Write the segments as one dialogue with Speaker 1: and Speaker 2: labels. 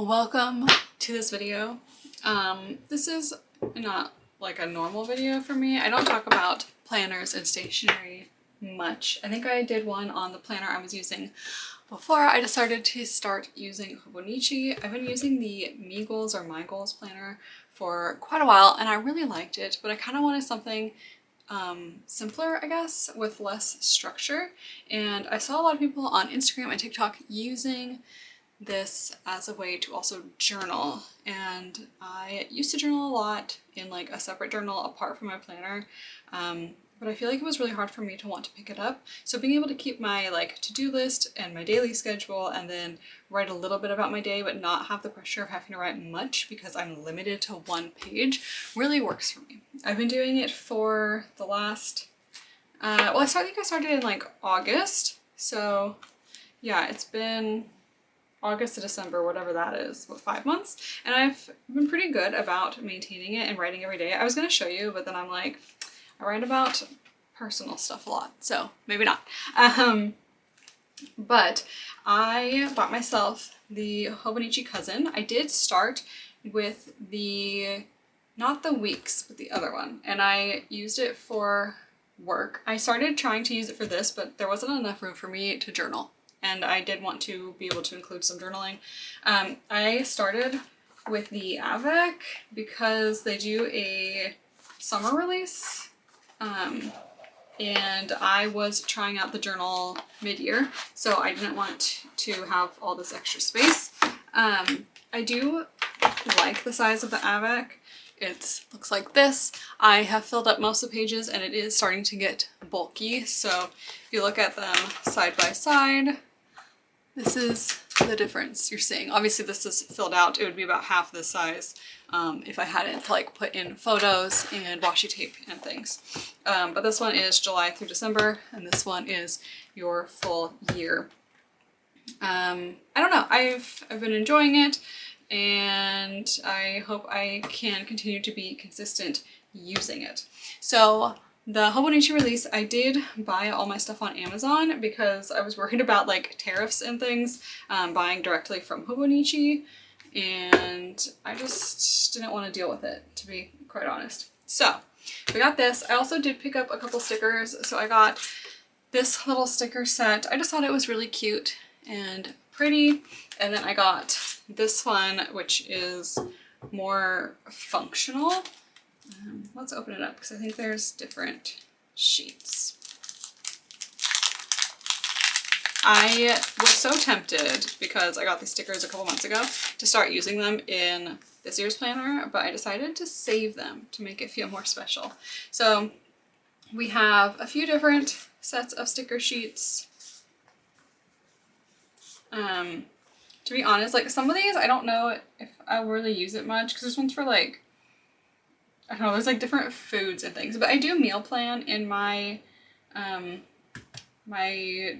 Speaker 1: Welcome to this video. This is not like a normal video for me. I don't talk about planners and stationery much. I think I did one on the planner I was using before I decided to start using Hobonichi. I've been using the Me Goals or My Goals planner for quite a while and I really liked it, but I kind of wanted something simpler, I guess, with less structure. And I saw a lot of people on Instagram and TikTok using this as a way to also journal, and I used to journal a lot in like a separate journal apart from my planner, but I feel like it was really hard for me to want to pick it up. So being able to keep my like to-do list and my daily schedule and then write a little bit about my day but not have the pressure of having to write much because I'm limited to one page really works for me. I've been doing it for the last well, I think I started in like August, so yeah, it's been August to December, whatever that is, what, 5 months? And I've been pretty good about maintaining it and writing every day. I was going to show you, but then I'm like, I write about personal stuff a lot, so maybe not. But I bought myself the Hobonichi Cousin. I did start with the, not the weeks, but the other one, and I used it for work. I started trying to use it for this, but there wasn't enough room for me to journal. And I did want to be able to include some journaling. I started with the Avec because they do a summer release. And I was trying out the journal mid-year, so I didn't want to have all this extra space. I do like the size of the Avec. It looks like this. I have filled up most of the pages and it is starting to get bulky. So if you look at them side by side, this is the difference you're seeing. Obviously this is filled out. It would be about half this size if I hadn't like put in photos and washi tape and things. But this one is July through December and this one is your full year. I don't know. I've been enjoying it and I hope I can continue to be consistent using it. So the Hobonichi release, I did buy all my stuff on Amazon because I was worried about like tariffs and things, buying directly from Hobonichi, and I just didn't want to deal with it, to be quite honest. So we got this. I also did pick up a couple stickers. So I got this little sticker set. I just thought it was really cute and pretty. And then I got this one, which is more functional. Let's open it up because I think there's different sheets. I was so tempted because I got these stickers a couple months ago to start using them in this year's planner, but I decided to save them to make it feel more special. So we have a few different sets of sticker sheets. To be honest, like some of these, I don't know if I really use it much because this one's for like, I don't know, there's like different foods and things, but I do meal plan in my my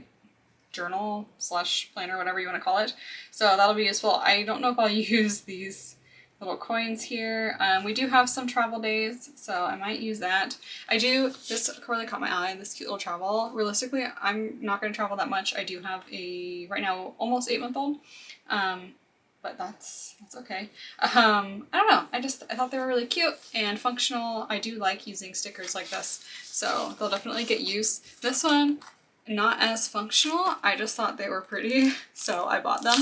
Speaker 1: journal slash planner, whatever you want to call it. So that'll be useful. I don't know if I'll use these little coins here. We do have some travel days, so I might use that. This really caught my eye, this cute little travel. Realistically, I'm not going to travel that much. I do have a, right now, almost 8-month-old. But that's okay. I don't know. I thought they were really cute and functional. I do like using stickers like this, so they'll definitely get use. This one, not as functional. I just thought they were pretty, so I bought them.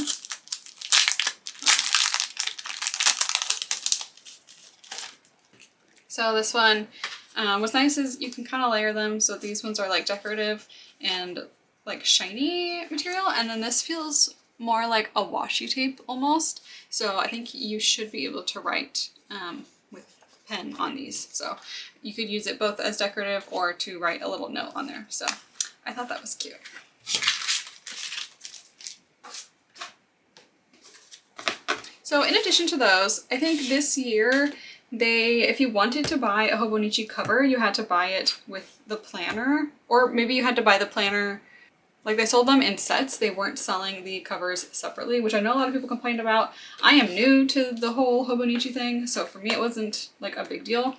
Speaker 1: So this one, what's nice is you can kind of layer them. So these ones are like decorative and like shiny material, and then this feels more like a washi tape almost. So I think you should be able to write with pen on these. So you could use it both as decorative or to write a little note on there. So I thought that was cute. So in addition to those, I think this year if you wanted to buy a Hobonichi cover, you had to buy it with the planner, or maybe you had to buy the planner. Like they sold them in sets. They weren't selling the covers separately, which I know a lot of people complained about. I am new to the whole Hobonichi thing, so for me it wasn't like a big deal.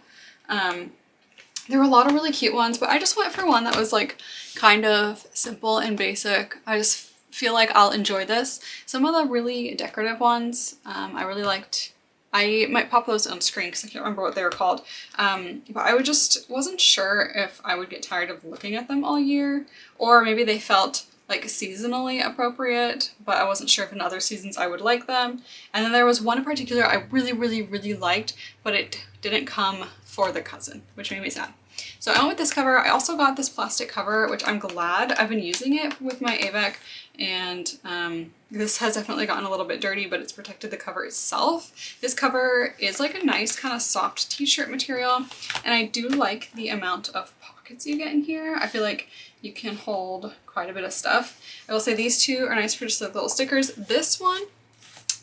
Speaker 1: There were a lot of really cute ones, but I just went for one that was like kind of simple and basic. I just feel like I'll enjoy this. Some of the really decorative ones, I really liked. I might pop those on screen because I can't remember what they were called. But I wasn't sure if I would get tired of looking at them all year, or maybe they felt like seasonally appropriate, but I wasn't sure if in other seasons I would like them. And then there was one in particular I really, really, really liked, but it didn't come for the cousin, which made me sad. So I went with this cover. I also got this plastic cover, which I'm glad. I've been using it with my AVEC, and this has definitely gotten a little bit dirty, but it's protected the cover itself. This cover is like a nice kind of soft t-shirt material, and I do like the amount of pockets you get in here. I feel like you can hold quite a bit of stuff. I will say these two are nice for just like little stickers. This one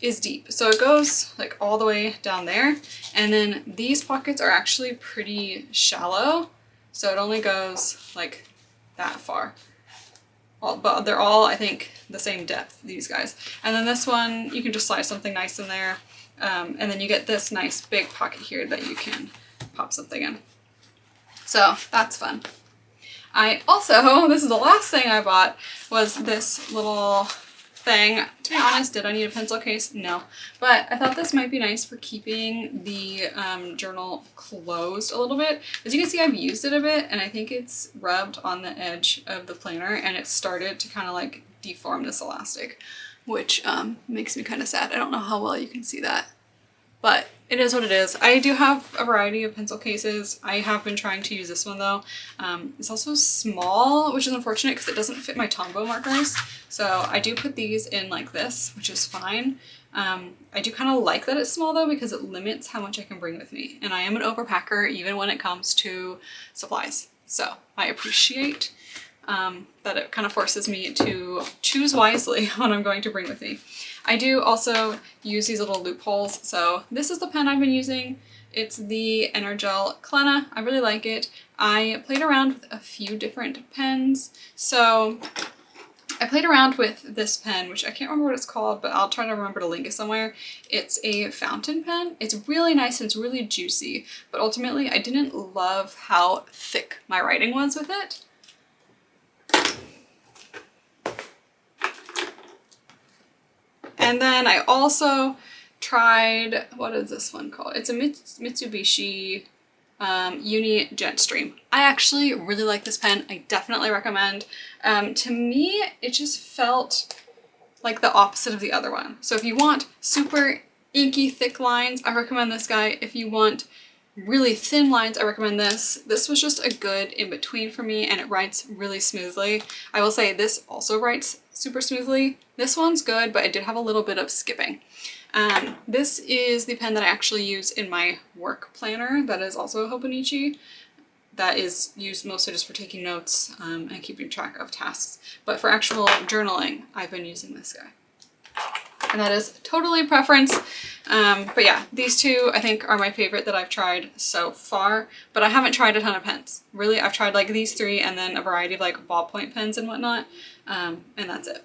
Speaker 1: is deep, so it goes like all the way down there, and then these pockets are actually pretty shallow, so it only goes like that far. But they're all, I think, the same depth, these guys. And then this one, you can just slide something nice in there, and then you get this nice big pocket here that you can pop something in. So that's fun. I also, this is the last thing I bought, was this little thing. To be honest, did I need a pencil case? No. But I thought this might be nice for keeping the journal closed a little bit. As you can see, I've used it a bit, and I think it's rubbed on the edge of the planner, and it started to kind of like deform this elastic, which makes me kind of sad. I don't know how well you can see that, but it is what it is. I do have a variety of pencil cases. I have been trying to use this one though. It's also small, which is unfortunate because it doesn't fit my Tombow markers. So I do put these in like this, which is fine. I do kind of like that it's small though, because it limits how much I can bring with me. And I am an overpacker even when it comes to supplies. So I appreciate that it kind of forces me to choose wisely what I'm going to bring with me. I do also use these little loopholes. So this is the pen I've been using. It's the Energel Clena. I really like it. I played around with a few different pens. So I played around with this pen, which I can't remember what it's called, but I'll try to remember to link it somewhere. It's a fountain pen. It's really nice and it's really juicy, but ultimately I didn't love how thick my writing was with it. And then I also tried, what is this one called? It's a Mitsubishi Uni Jetstream. I actually really like this pen. I definitely recommend. To me, it just felt like the opposite of the other one. So if you want super inky thick lines, I recommend this guy. If you want really thin lines, I recommend this. This was just a good in between for me, and it writes really smoothly. I will say this also writes super smoothly. This one's good, but I did have a little bit of skipping. This is the pen that I actually use in my work planner. That is also a Hobonichi. That is used mostly just for taking notes and keeping track of tasks. But for actual journaling, I've been using this guy. And that is totally preference. But yeah, these two I think are my favorite that I've tried so far, but I haven't tried a ton of pens. Really, I've tried like these three and then a variety of like ballpoint pens and whatnot, and that's it.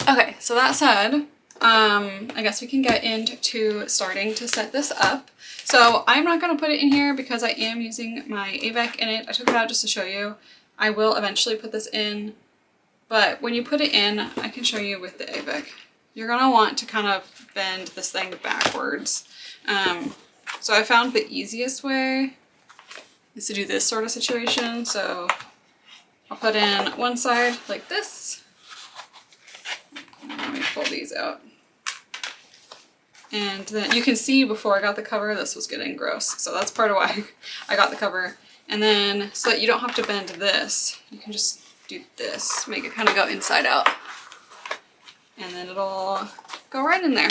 Speaker 1: Okay, so that said, I guess we can get into starting to set this up. So I'm not going to put it in here because I am using my AVEC in it. I took it out just to show you. I will eventually put this in, but when you put it in, I can show you with the AVEC. You're going to want to kind of bend this thing backwards. So I found the easiest way is to do this sort of situation. So I'll put in one side like this. Let me pull these out. And then you can see before I got the cover, this was getting gross. So that's part of why I got the cover. And then so that you don't have to bend this, you can just do this, make it kind of go inside out. And then it'll go right in there.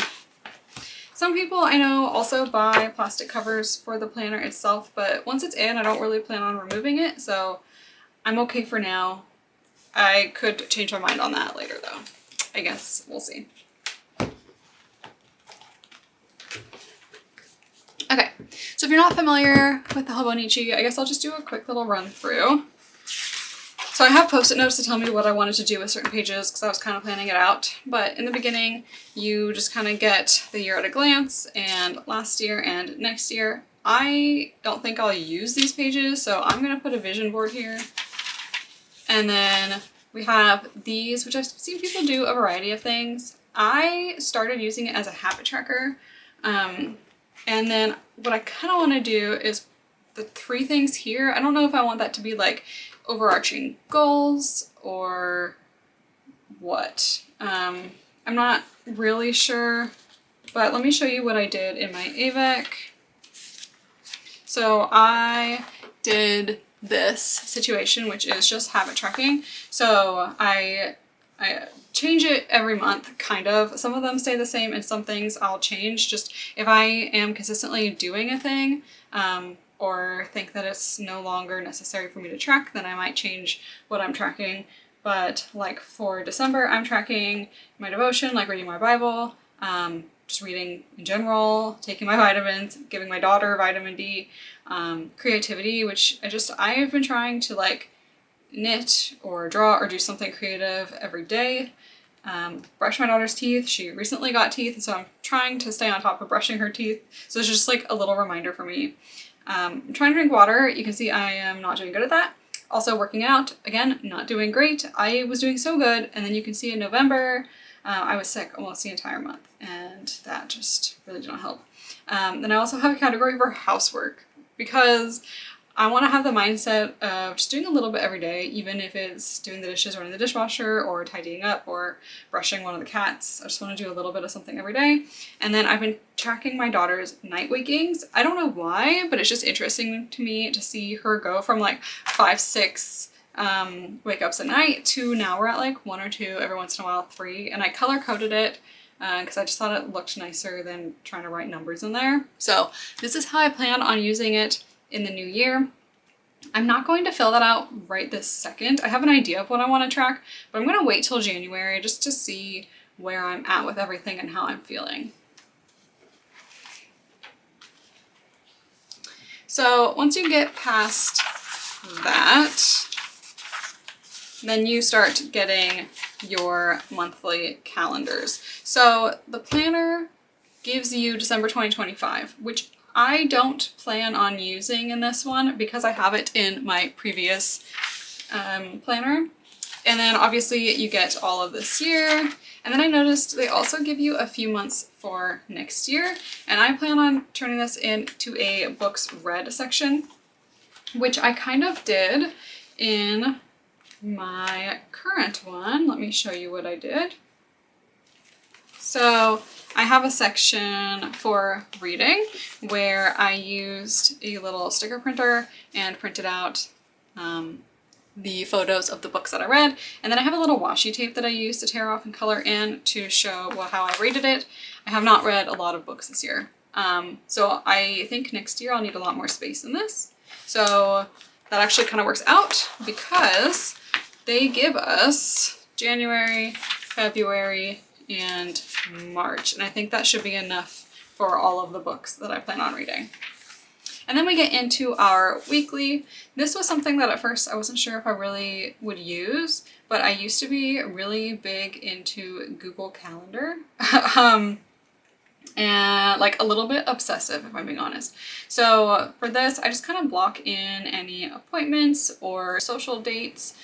Speaker 1: Some people I know also buy plastic covers for the planner itself, but once it's in, I don't really plan on removing it. So I'm okay for now. I could change my mind on that later though. I guess we'll see. Okay, so if you're not familiar with the Hobonichi, I guess I'll just do a quick little run through. So I have post-it notes to tell me what I wanted to do with certain pages because I was kind of planning it out. But in the beginning, you just kind of get the year at a glance and last year and next year. I don't think I'll use these pages, so I'm going to put a vision board here. And then we have these, which I've seen people do a variety of things. I started using it as a habit tracker. And then what I kind of want to do is the 3 things here. I don't know if I want that to be like overarching goals or what. I'm not really sure, but let me show you what I did in my AVEC. So I did this situation, which is just habit tracking. So I change it every month, kind of. Some of them stay the same and some things I'll change just if I am consistently doing a thing or think that it's no longer necessary for me to track, then I might change what I'm tracking. But like for December, I'm tracking my devotion, like reading my Bible, just reading in general, taking my vitamins, giving my daughter vitamin D, creativity, which I've been trying to like knit or draw or do something creative every day. Brush my daughter's teeth. She recently got teeth, so I'm trying to stay on top of brushing her teeth. So it's just like a little reminder for me. I'm trying to drink water. You can see I am not doing good at that. Also working out, again, not doing great. I was doing so good, and then you can see in November, I was sick almost the entire month, and that just really did not help. Then I also have a category for housework because I want to have the mindset of just doing a little bit every day, even if it's doing the dishes, running the dishwasher, or tidying up, or brushing one of the cats. I just want to do a little bit of something every day. And then I've been tracking my daughter's night wakings. I don't know why, but it's just interesting to me to see her go from like 5, 6 wake ups at night to now we're at like 1 or 2, every once in a while 3. And I color coded it because I just thought it looked nicer than trying to write numbers in there. So this is how I plan on using it in the new year. I'm not going to fill that out right this second. I have an idea of what I want to track, but I'm going to wait till January just to see where I'm at with everything and how I'm feeling. So once you get past that, then you start getting your monthly calendars. So the planner gives you December 2025, which I don't plan on using in this one because I have it in my previous planner. And then obviously you get all of this year. And then I noticed they also give you a few months for next year. And I plan on turning this into a books read section, which I kind of did in my current one. Let me show you what I did. So I have a section for reading where I used a little sticker printer and printed out the photos of the books that I read. And then I have a little washi tape that I used to tear off and color in to show how I rated it. I have not read a lot of books this year. So I think next year I'll need a lot more space than this. So that actually kind of works out because they give us January, February, and March. And I think that should be enough for all of the books that I plan on reading. And then we get into our weekly. This was something that at first I wasn't sure if I really would use, but I used to be really big into Google Calendar. And like a little bit obsessive, if I'm being honest. So for this, I just kind of block in any appointments or social dates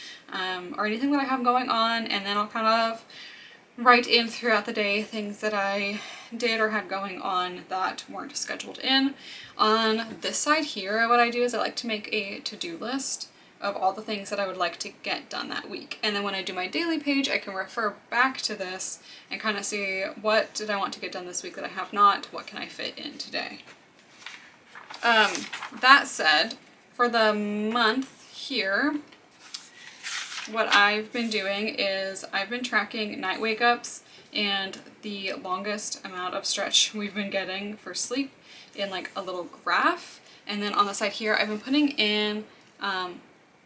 Speaker 1: or anything that I have going on, and then I'll kind of write in throughout the day things that I did or had going on that weren't scheduled in. On this side here, what I do is I like to make a to-do list of all the things that I would like to get done that week. And then when I do my daily page, I can refer back to this and kind of see what did I want to get done this week that I have not, what can I fit in today. That said, for the month here, what I've been doing is I've been tracking night wake-ups and the longest amount of stretch we've been getting for sleep in like a little graph. And then on the side here, I've been putting in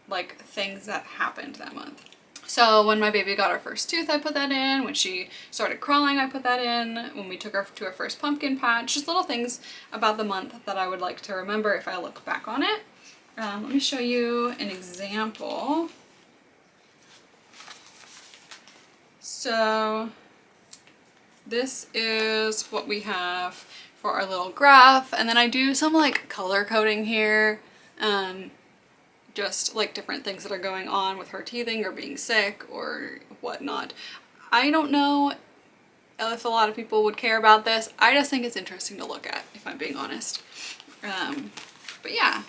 Speaker 1: like things that happened that month. So when my baby got her first tooth, I put that in. When she started crawling, I put that in. When we took her to her first pumpkin patch, just little things about the month that I would like to remember if I look back on it. Let me show you an example. So this is what we have for our little graph. And then I do some like color coding here. just like different things that are going on with her teething or being sick or whatnot. I don't know if a lot of people would care about this. I just think it's interesting to look at, if I'm being honest. But yeah,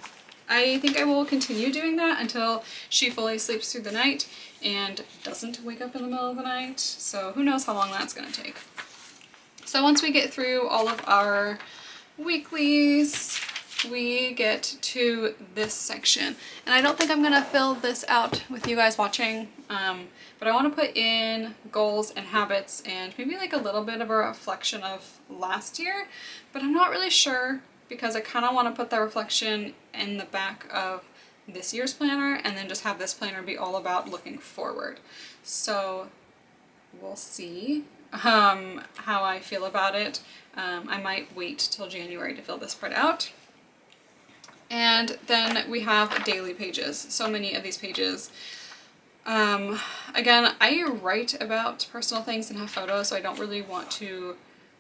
Speaker 1: I think I will continue doing that until she fully sleeps through the night and doesn't wake up in the middle of the night. So who knows how long that's going to take. So once we get through all of our weeklies, we get to this section. And I don't think I'm going to fill this out with you guys watching, but I want to put in goals and habits and maybe like a little bit of a reflection of last year, but I'm not really sure because I kind of want to put that reflection in the back of this year's planner and then just have this planner be all about looking forward. So we'll see how I feel about it. I might wait till January to fill this part out. And then we have daily pages. So many of these pages. Again, I write about personal things and have photos, so I don't really want to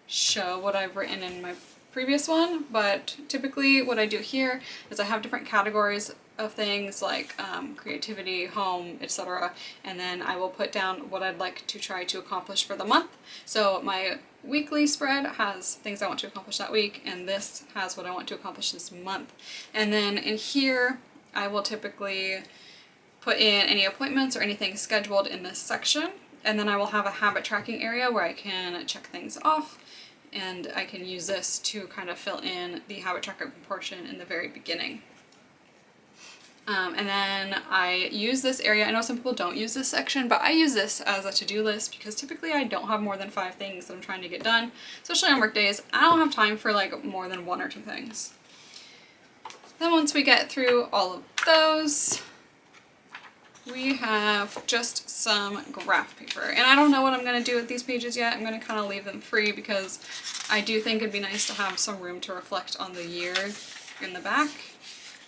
Speaker 1: show what I've written in my previous one, but typically what I do here is I have different categories of things like creativity, home, etc. And then I will put down what I'd like to try to accomplish for the month. So my weekly spread has things I want to accomplish that week, and this has what I want to accomplish this month. And then in here, I will typically put in any appointments or anything scheduled in this section. And then I will have a habit tracking area where I can check things off, and I can use this to kind of fill in the habit tracker portion in the very beginning. And then I use this area. I know some people don't use this section, but I use this as a to-do list because typically I don't have more than 5 things that I'm trying to get done, especially on work days. I don't have time for like more than 1 or 2 things. Then once we get through all of those, we have just some graph paper. And I don't know what I'm going to do with these pages yet. I'm going to kind of leave them free because I do think it'd be nice to have some room to reflect on the year in the back.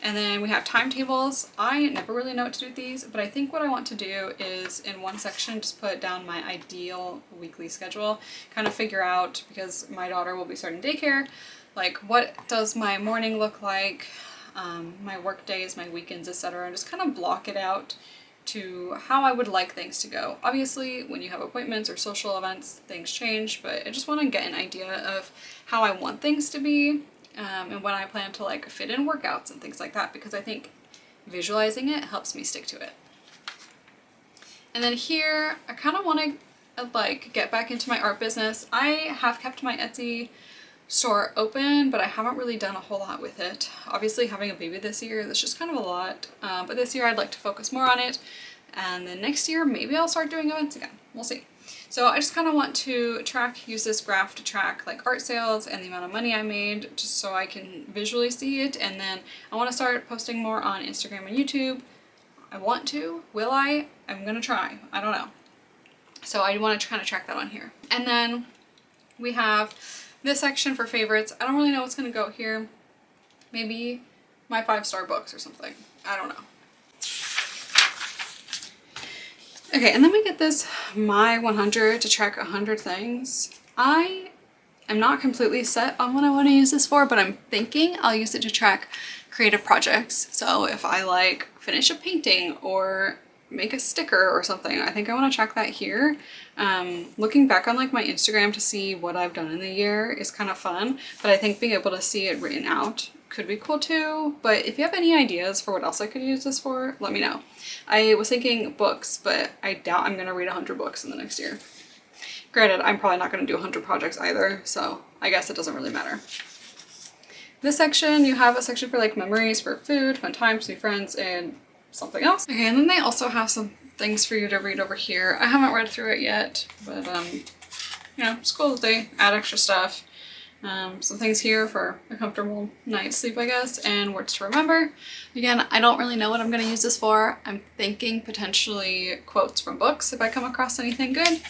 Speaker 1: And then we have timetables. I never really know what to do with these, but I think what I want to do is in one section just put down my ideal weekly schedule, kind of figure out, because my daughter will be starting daycare, like what does my morning look like, my work days, my weekends, etc. And just kind of block it out to how I would like things to go. Obviously, when you have appointments or social events, things change, but I just want to get an idea of how I want things to be. And when I plan to like fit in workouts and things like that, because I think visualizing it helps me stick to it. And then here, I kind of want to like get back into my art business. I have kept my Etsy store open, but I haven't really done a whole lot with it. Obviously having a baby this year, that's just kind of a lot, but this year I'd like to focus more on it. And then next year, maybe I'll start doing events again. We'll see. So I just kind of want to use this graph to track like art sales and the amount of money I made, just so I can visually see it. And then I want to start posting more on Instagram and YouTube. I want to. Will I? I'm going to try. I don't know. So I want to kind of track that on here. And then we have this section for favorites. I don't really know what's going to go here. Maybe my 5-star books or something. I don't know. Okay, and then we get this My 100 to track 100 things. I am not completely set on what I want to use this for, but I'm thinking I'll use it to track creative projects. So if I like finish a painting or make a sticker or something, I think I want to track that here. Looking back on like my Instagram to see what I've done in the year is kind of fun, but I think being able to see it written out could be cool too. But if you have any ideas for what else I could use this for, let me know. I was thinking books, but I doubt I'm gonna read 100 books in the next year. Granted, I'm probably not gonna do 100 projects either, so I guess it doesn't really matter. This section, you have a section for like memories, for food, fun times, new friends, and something else. Okay, and then they also have some things for you to read over here. I haven't read through it yet, but you know, it's cool that they add extra stuff. Some things here for a comfortable night's sleep, I guess, and words to remember. Again, I don't really know what I'm going to use this for. I'm thinking potentially quotes from books if I come across anything good.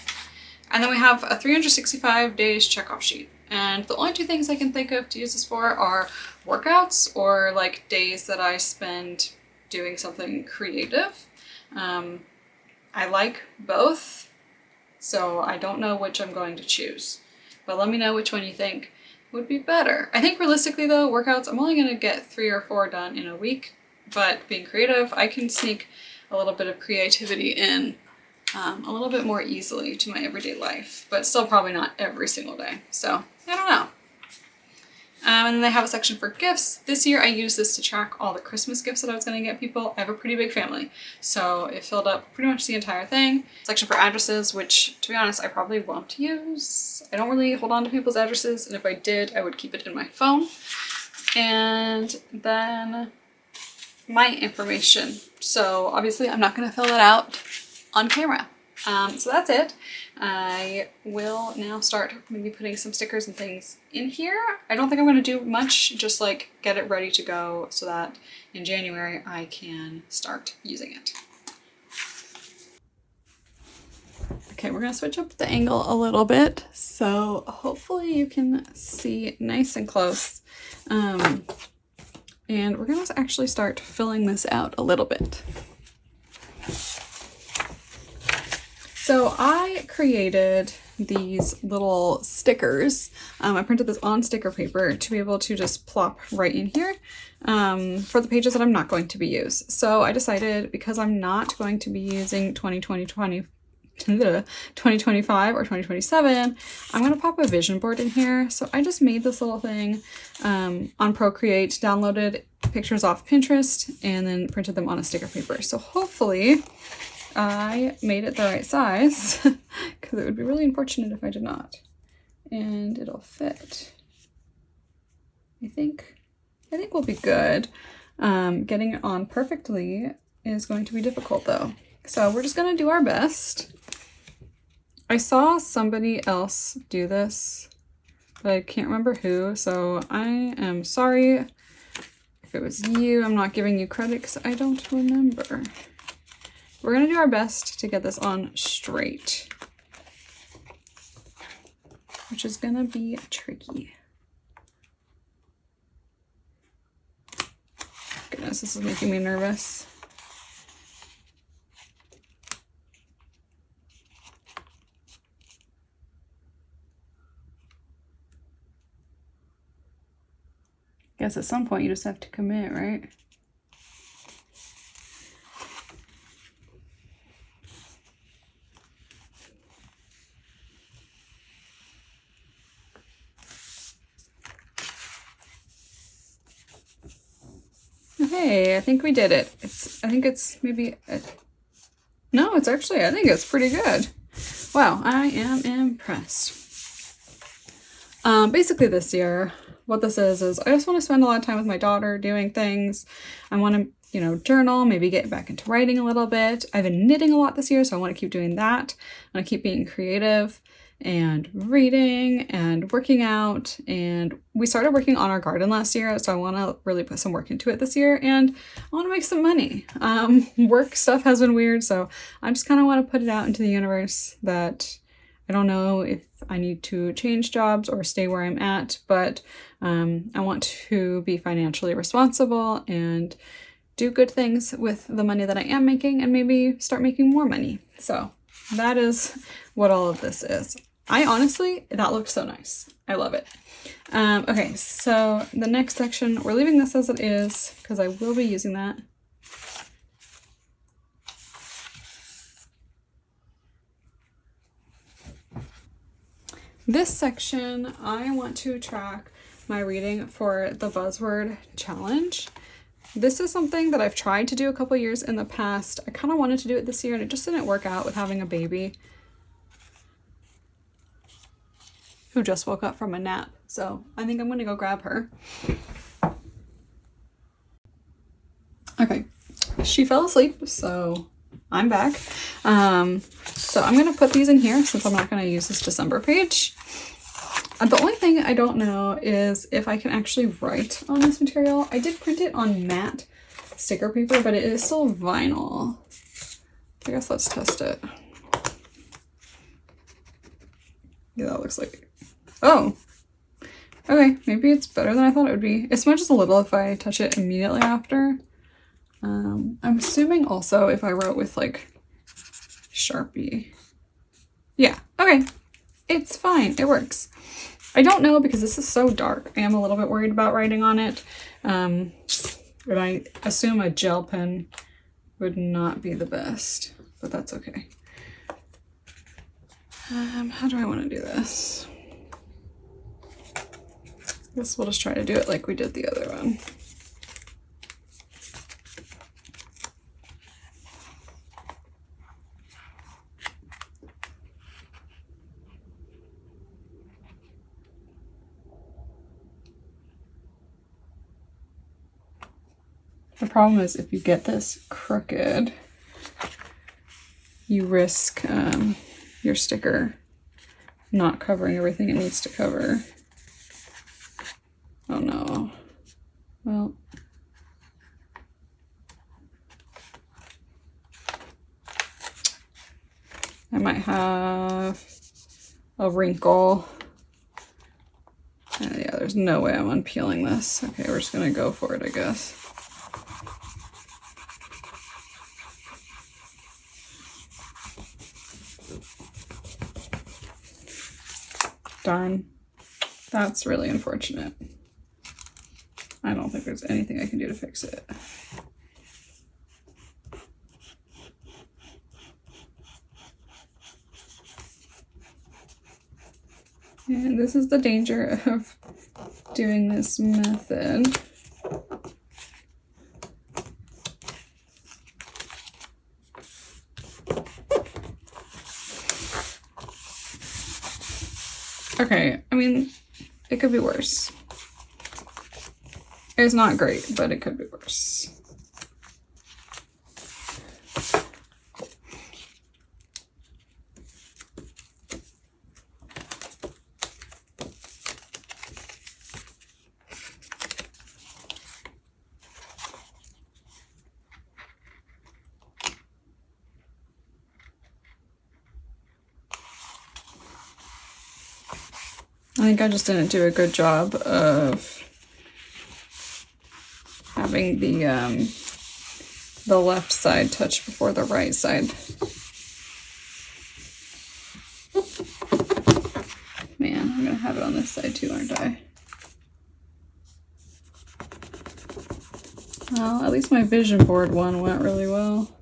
Speaker 1: And then we have a 365 days checkoff sheet. And the only 2 things I can think of to use this for are workouts or like days that I spend doing something creative. I like both, so I don't know which I'm going to choose. But let me know which one you think would be better. I think realistically though, workouts, I'm only going to get 3 or 4 done in a week, but being creative, I can sneak a little bit of creativity in a little bit more easily to my everyday life, but still probably not every single day. So I don't know. And then they have a section for gifts. This year I used this to track all the Christmas gifts that I was going to get people. I have a pretty big family, so it filled up pretty much the entire thing. Section for addresses, which to be honest I probably won't use. I don't really hold on to people's addresses, and if I did I would keep it in my phone. And then my information. So obviously I'm not going to fill that out on camera. So that's it. I will now start maybe putting some stickers and things in here. I don't think I'm going to do much, just like get it ready to go so that in January I can start using it. Okay, we're going to switch up the angle a little bit, so hopefully you can see nice and close. And we're going to actually start filling this out a little bit. So I created these little stickers. I printed this on sticker paper to be able to just plop right in here for the pages that I'm not going to be used. So I decided, because I'm not going to be using 2025 or 2027, I'm going to pop a vision board in here. So I just made this little thing on Procreate, downloaded pictures off Pinterest, and then printed them on a sticker paper. So hopefully I made it the right size, because it would be really unfortunate if I did not. And it'll fit. I think we'll be good. Getting it on perfectly is going to be difficult though. So we're just gonna do our best. I saw somebody else do this, but I can't remember who, so I am sorry if it was you. I'm not giving you credit because I don't remember. We're going to do our best to get this on straight, which is going to be tricky. Goodness, this is making me nervous. Guess at some point you just have to commit, right? Hey, I think we did it. I think it's maybe, no, it's actually, I think it's pretty good. Wow, I am impressed. Basically this year, what this is I just want to spend a lot of time with my daughter doing things. I want to, you know, journal, maybe get back into writing a little bit. I've been knitting a lot this year, so I want to keep doing that. I want to keep being creative and reading and working out. And we started working on our garden last year, so I want to really put some work into it this year, and I want to make some money. Work stuff has been weird, so I just kind of want to put it out into the universe that I don't know if I need to change jobs or stay where I'm at, but I want to be financially responsible and do good things with the money that I am making, and maybe start making more money. So that is what all of this is. I honestly, that looked so nice. I love it. Okay, so the next section, we're leaving this as it is because I will be using that. This section, I want to track my reading for the buzzword challenge. This is something that I've tried to do a couple years in the past. I kind of wanted to do it this year, and it just didn't work out with having a baby who just woke up from a nap. So I think I'm going to go grab her. Okay, she fell asleep, so I'm back. So I'm going to put these in here since I'm not going to use this December page. The only thing I don't know is if I can actually write on this material. I did print it on matte sticker paper, but it is still vinyl. I guess let's test it. Yeah, that looks like it. Oh, okay, maybe it's better than I thought it would be. It smudges a little if I touch it immediately after. I'm assuming also if I wrote with like Sharpie. Yeah, okay, it's fine, it works. I don't know because this is so dark. I am a little bit worried about writing on it. But I assume a gel pen would not be the best, but that's okay. How do I want to do this? I guess we'll just try to do it like we did the other one. The problem is if you get this crooked, you risk your sticker not covering everything it needs to cover. Oh no. Well, I might have a wrinkle. Yeah, there's no way I'm unpeeling this. Okay, we're just gonna go for it, I guess. Darn. That's really unfortunate. I don't think there's anything I can do to fix it. And this is the danger of doing this method. Okay, I mean, it could be worse. It's not great, but it could be worse. I think I just didn't do a good job of having the left side touch before the right side. Man, I'm gonna have it on this side too, aren't I? Well, at least my vision board one went really well.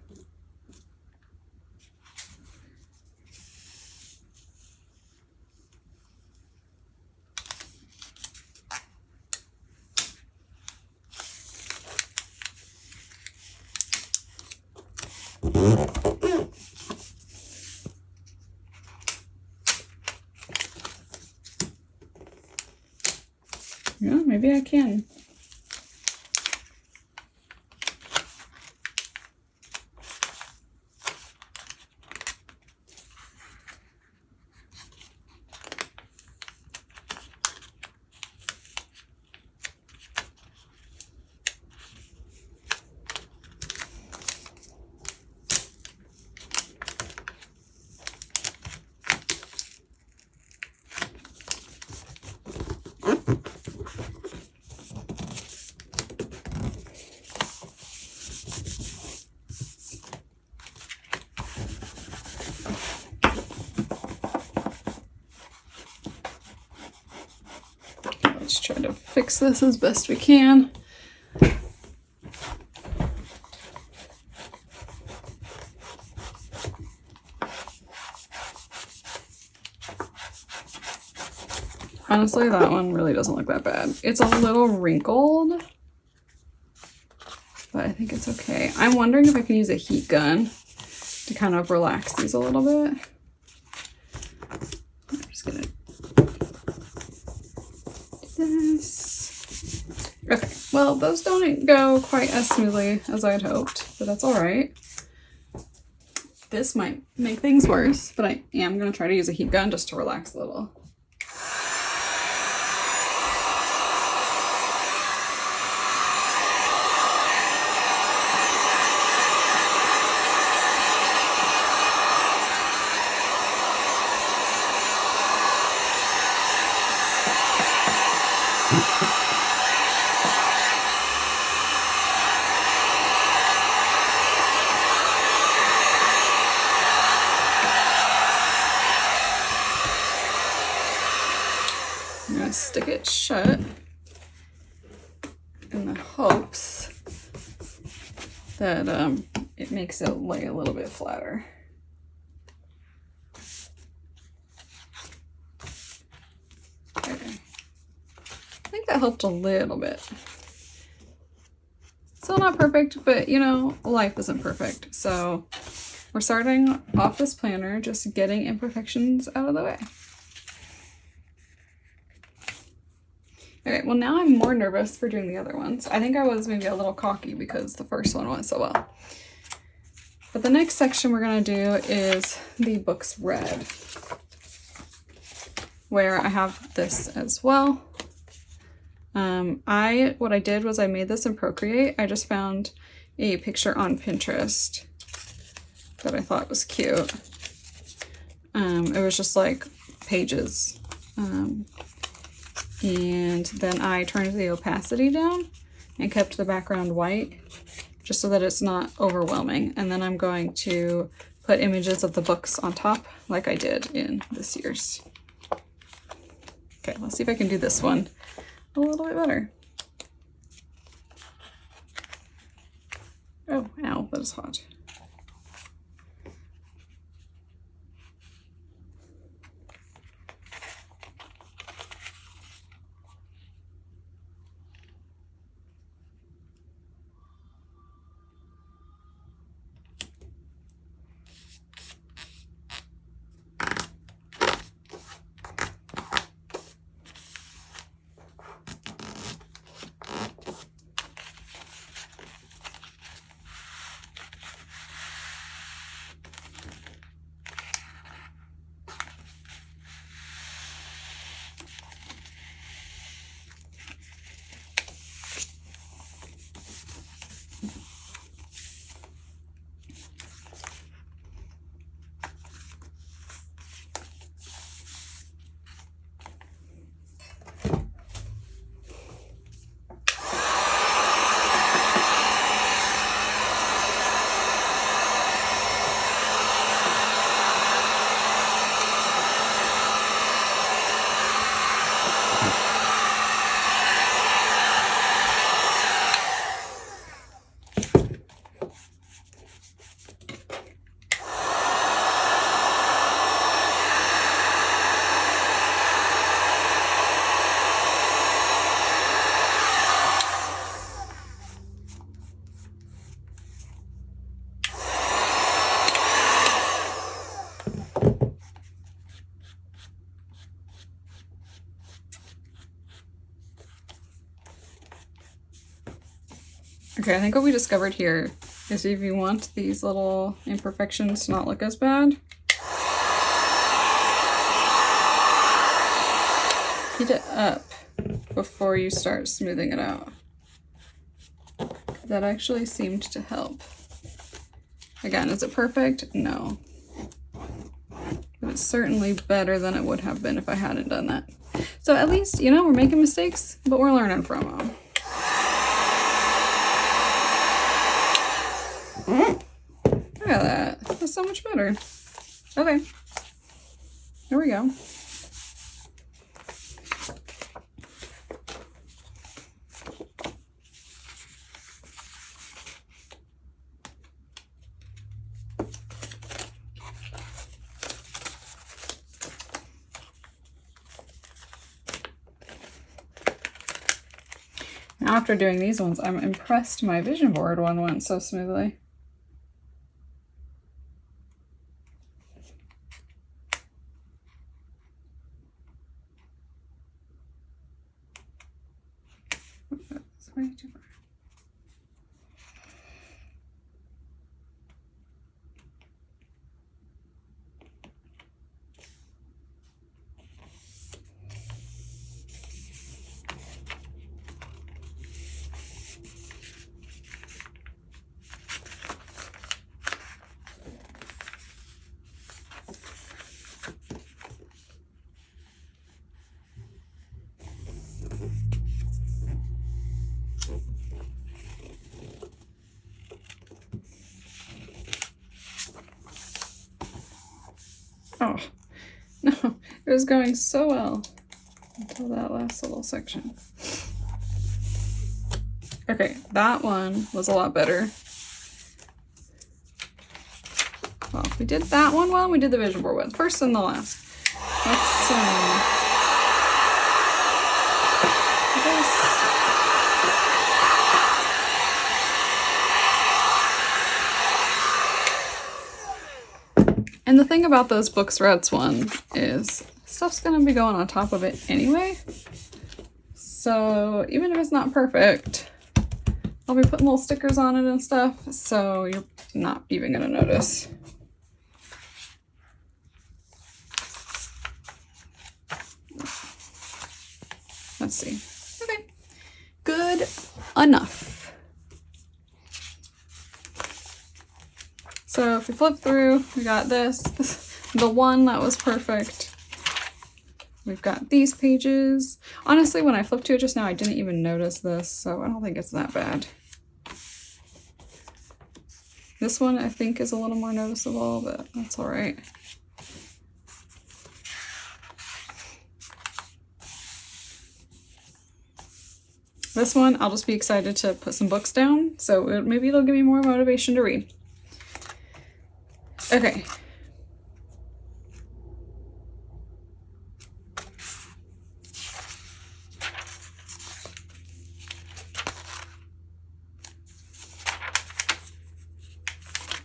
Speaker 1: Yeah, maybe I can. Let's try to fix this as best we can. Honestly, that one really doesn't look that bad. It's a little wrinkled, but I think it's okay. I'm wondering if I can use a heat gun to kind of relax these a little bit. I'm just gonna do this. Okay, well, those don't go quite as smoothly as I'd hoped, but that's all right. This might make things worse, but I am gonna try to use a heat gun just to relax a little. I'm gonna stick it shut. in the hopes that it makes it lay a little bit flatter. Okay. I think that helped a little bit. Still not perfect, but you know, life isn't perfect. So we're starting off this planner, just getting imperfections out of the way. Okay, well now I'm more nervous for doing the other ones. I think I was maybe a little cocky because the first one went so well. But the next section we're gonna do is the books read, where I have this as well. What I did was I made this in Procreate. I just found a picture on Pinterest that I thought was cute. It was just like pages. And then I turned the opacity down and kept the background white just so that it's not overwhelming. And then I'm going to put images of the books on top like I did in this year's. Okay, let's see if I can do this one a little bit better. Oh, ow, that is hot. Okay, I think what we discovered here is if you want these little imperfections to not look as bad, heat it up before you start smoothing it out. That actually seemed to help. Again, is it perfect? No. But it's certainly better than it would have been if I hadn't done that. So at least, you know, we're making mistakes, but we're learning from them. Look at that. That's so much better. Okay. Here we go. Now after doing these ones, I'm impressed my vision board one went so smoothly. That's way too far. Oh, no, it was going so well until that last little section. Okay, that one was a lot better. Well, we did that one well, we did the vision board one. First and the last. Let's and the thing about those Book Threads one is stuff's gonna be going on top of it anyway. So even if it's not perfect, I'll be putting little stickers on it and stuff, so you're not even gonna notice. Let's see. Okay, good enough. So if we flip through, we got this, the one that was perfect. We've got these pages. Honestly, when I flipped to it just now, I didn't even notice this, so I don't think it's that bad. This one I think is a little more noticeable, but that's all right. This one, I'll just be excited to put some books down, so maybe it'll give me more motivation to read. Okay.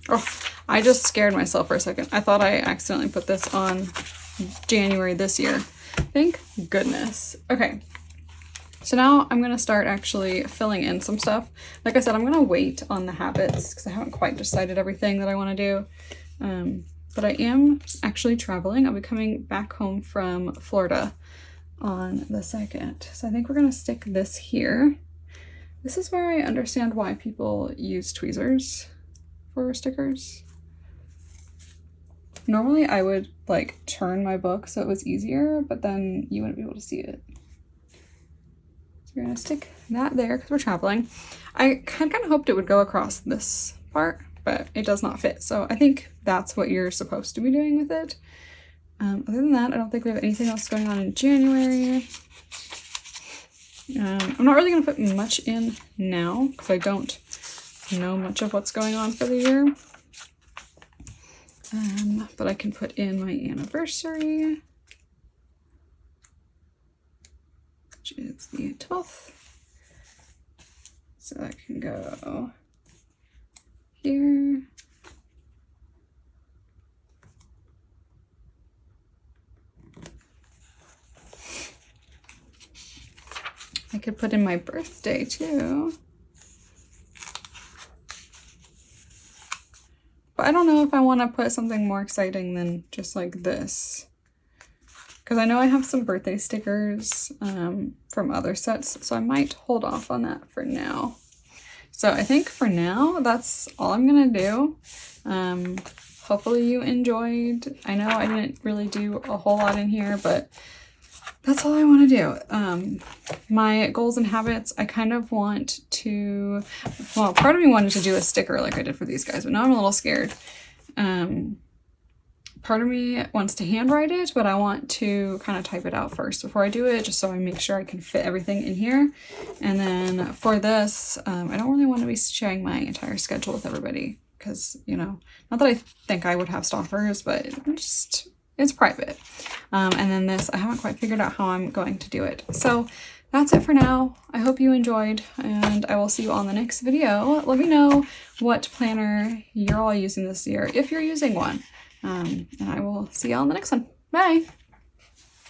Speaker 1: Oh, I just scared myself for a second. I thought I accidentally put this on January this year. Thank goodness. Okay. So now I'm going to start actually filling in some stuff. Like I said, I'm going to wait on the habits because I haven't quite decided everything that I want to do. But I am actually traveling. I'll be coming back home from Florida on the 2nd. So I think we're going to stick this here. This is where I understand why people use tweezers for stickers. Normally I would like turn my book so it was easier, but then you wouldn't be able to see it. We're gonna stick that there because we're traveling. I kind of hoped it would go across this part, but it does not fit. So I think that's what you're supposed to be doing with it. Other than that, I don't think we have anything else going on in January. I'm not really gonna put much in now because I don't know much of what's going on for the year. But I can put in my anniversary, which is the 12th. So that can go here. I could put in my birthday too. But I don't know if I want to put something more exciting than just like this. Because I know I have some birthday stickers from other sets, so I might hold off on that for now. So I think for now, that's all I'm going to do. Hopefully you enjoyed. I know I didn't really do a whole lot in here, but that's all I want to do. My goals and habits, I kind of want to, well, part of me wanted to do a sticker like I did for these guys, but now I'm a little scared. Part of me wants to handwrite it, but I want to kind of type it out first before I do it, just so I make sure I can fit everything in here. And then for this, I don't really want to be sharing my entire schedule with everybody because, you know, not that I think I would have stalkers, but just, it's private. And then this, I haven't quite figured out how I'm going to do it. So that's it for now. I hope you enjoyed, and I will see you on the next video. Let me know what planner you're all using this year, if you're using one. And I will see you on the next one. Bye!